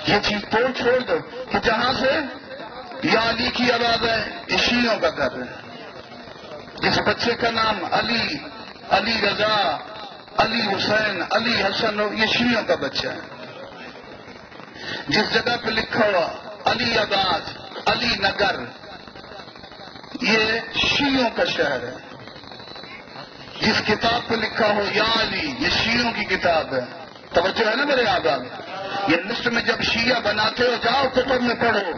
یہ چیز توڑ چھوڑ دو کہ جہاں سے یا علی کی آواز ہے یہ شیعوں کا گھر ہے. جس بچے کا نام علی، علی رضا، علی حسین، علی حسن ہو، یہ شیعوں کا بچہ ہے. جس جگہ پہ لکھا ہوا علی آباد، علی نگر، یہ شیعوں کا شہر ہے. جس کتاب پہ لکھا ہو یا علی، یہ شیعوں کی کتاب ہے. توجہ ہے نا میرے آباد؟ یہ لسٹ میں جب شیعہ بناتے ہو جاؤ کتب میں پڑھو،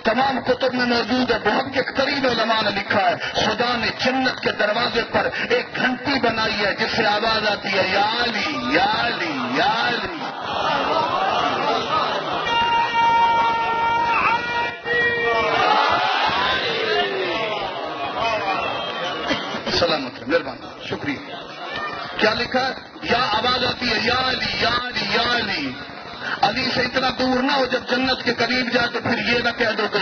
تمام کتب میں موجود ہے. بہت کے قریب علماء نے لکھا ہے خدا نے جنت کے دروازے پر ایک گھنٹی بنائی ہے جس سے آواز آتی ہے یا علی یا علی یا علی. سلامت مہربانی شکریہ. کیا لکھا ہے؟ یا آواز آتی ہے یا علی یا علی یا علی. علی سے اتنا دور نہ ہو، جب جنت کے قریب جائے تو پھر یہ نہ کہہ دو کہ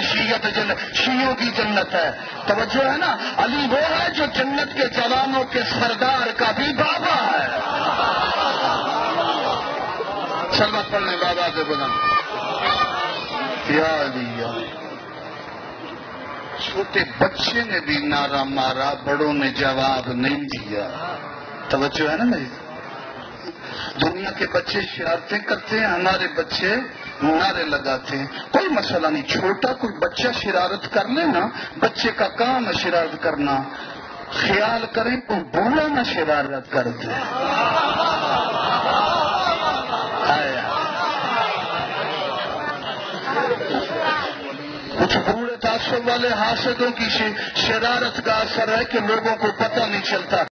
شیعوں کی جنت ہے. توجہ ہے نا؟ علی وہ ہے جو جنت کے جوانوں کے سردار کا بھی بابا ہے. سلمت پڑھنے بابا سے بنا یا علی یا علی. چھوٹے بچے نے بھی نعرہ مارا، بڑوں نے جواب نہیں دیا. توجہ ہے نا میری؟ دنیا کے بچے شرارتیں کرتے ہیں، ہمارے بچے نعرے لگاتے ہیں. کوئی مسئلہ نہیں، چھوٹا کوئی بچہ شرارت کر لے نا، بچے کا کام ہے شرارت کرنا. خیال کریں کوئی بوڑھا نہ شرارت کر دے. کچھ بوڑھے تعصب والے حاسدوں کی شرارت کا اثر ہے کہ لوگوں کو پتہ نہیں چلتا.